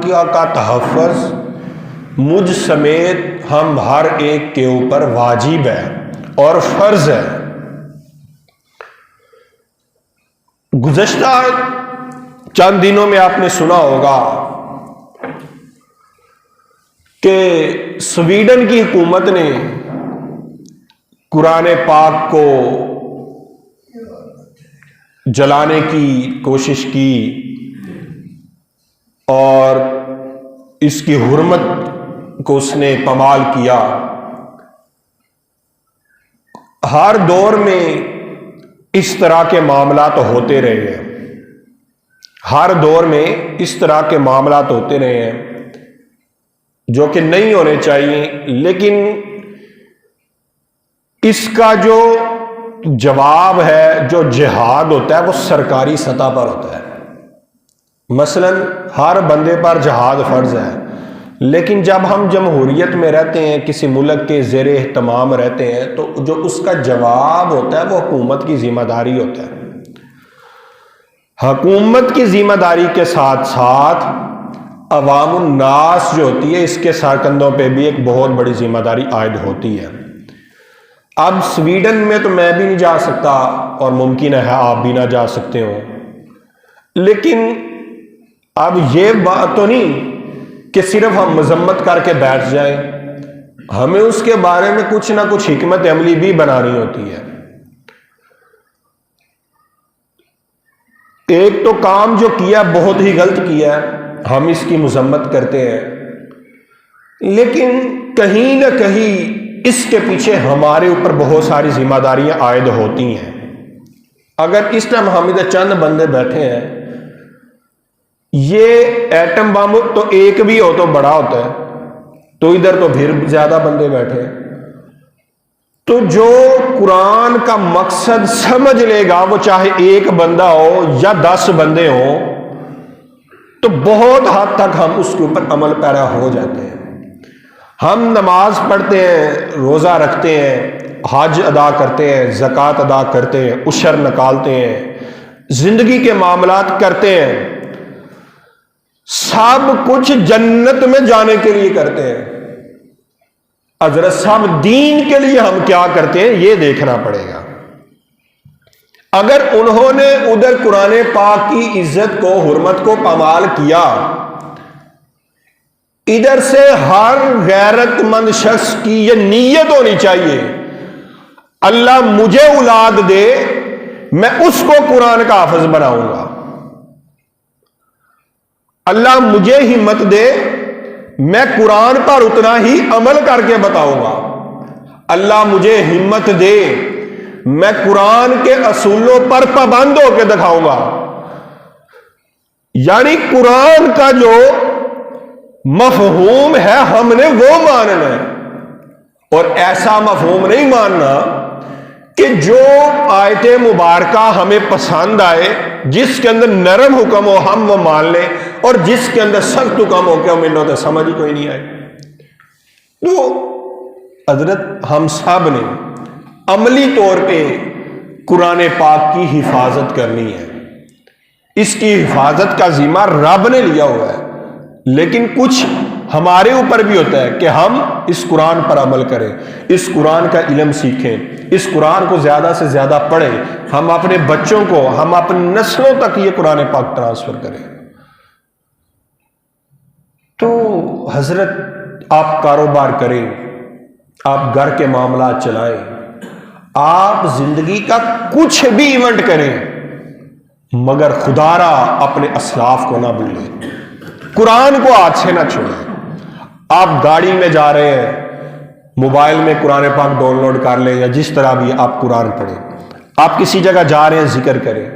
کا تحفظ مجھ سمیت ہم ہر ایک کے اوپر واجب ہے اور فرض ہے۔ گزشتہ چند دنوں میں آپ نے سنا ہوگا کہ سویڈن کی حکومت نے قرآن پاک کو جلانے کی کوشش کی اور اس کی حرمت کو اس نے پامال کیا۔ ہر دور میں اس طرح کے معاملات ہوتے رہے ہیں، ہر دور میں اس طرح کے معاملات ہوتے رہے ہیں جو کہ نہیں ہونے چاہیے، لیکن اس کا جو جواب ہے، جو جہاد ہوتا ہے، وہ سرکاری سطح پر ہوتا ہے۔ مثلا ہر بندے پر جہاد فرض ہے، لیکن جب ہم جمہوریت میں رہتے ہیں، کسی ملک کے زیر اہتمام رہتے ہیں، تو جو اس کا جواب ہوتا ہے وہ حکومت کی ذمہ داری ہوتا ہے۔ حکومت کی ذمہ داری کے ساتھ ساتھ عوام الناس جو ہوتی ہے، اس کے سرکندوں پہ بھی ایک بہت بڑی ذمہ داری عائد ہوتی ہے۔ اب سویڈن میں تو میں بھی نہیں جا سکتا اور ممکن ہے آپ بھی نہ جا سکتے ہو، لیکن اب یہ بات تو نہیں کہ صرف ہم مذمت کر کے بیٹھ جائیں، ہمیں اس کے بارے میں کچھ نہ کچھ حکمت عملی بھی بنانی ہوتی ہے۔ ایک تو کام جو کیا بہت ہی غلط کیا ہے، ہم اس کی مذمت کرتے ہیں، لیکن کہیں نہ کہیں اس کے پیچھے ہمارے اوپر بہت ساری ذمہ داریاں عائد ہوتی ہیں۔ اگر اس ٹائم ہم ادھر چند بندے بیٹھے ہیں، یہ ایٹم بم تو ایک بھی ہو تو بڑا ہوتا ہے، تو ادھر تو پھر زیادہ بندے بیٹھے ہیں، تو جو قرآن کا مقصد سمجھ لے گا، وہ چاہے ایک بندہ ہو یا 10 بندے ہوں، تو بہت حد تک ہم اس کے اوپر عمل پیرا ہو جاتے ہیں۔ ہم نماز پڑھتے ہیں، روزہ رکھتے ہیں، حج ادا کرتے ہیں، زکوٰۃ ادا کرتے ہیں، عشر نکالتے ہیں، زندگی کے معاملات کرتے ہیں، سب کچھ جنت میں جانے کے لیے کرتے ہیں۔ حضرت صاحب دین کے لیے ہم کیا کرتے ہیں یہ دیکھنا پڑے گا۔ اگر انہوں نے ادھر قرآن پاک کی عزت کو، حرمت کو پامال کیا، ادھر سے ہر غیرت مند شخص کی یہ نیت ہونی چاہیے، اللہ مجھے اولاد دے، میں اس کو قرآن کا حافظ بناؤں گا، اللہ مجھے ہمت دے، میں قرآن پر اتنا ہی عمل کر کے بتاؤں گا، اللہ مجھے ہمت دے، میں قرآن کے اصولوں پر پابند ہو کے دکھاؤں گا۔ یعنی قرآن کا جو مفہوم ہے ہم نے وہ ماننا ہے، اور ایسا مفہوم نہیں ماننا کہ جو آیت مبارکہ ہمیں پسند آئے، جس کے اندر نرم حکم ہو ہم وہ مان لیں، اور جس کے اندر سخت حکم ہو کہ ہمیں تو سمجھ ہی کوئی نہیں آئے۔ تو حضرت ہم سب نے عملی طور پہ قرآن پاک کی حفاظت کرنی ہے، اس کی حفاظت کا ذمہ رب نے لیا ہوا ہے، لیکن کچھ ہمارے اوپر بھی ہوتا ہے کہ ہم اس قرآن پر عمل کریں، اس قرآن کا علم سیکھیں، اس قرآن کو زیادہ سے زیادہ پڑھیں، ہم اپنے بچوں کو، ہم اپنی نسلوں تک یہ قرآن پاک ٹرانسفر کریں۔ تو حضرت آپ کاروبار کریں، آپ گھر کے معاملات چلائیں، آپ زندگی کا کچھ بھی ایونٹ کریں، مگر خدا را اپنے اسلاف کو نہ بھولیں، قرآن کو ہاتھ سے نہ چھوڑیں۔ آپ گاڑی میں جا رہے ہیں، موبائل میں قرآن پاک ڈاؤن لوڈ کر لیں، یا جس طرح بھی آپ قرآن پڑھیں۔ آپ کسی جگہ جا رہے ہیں، ذکر کریں،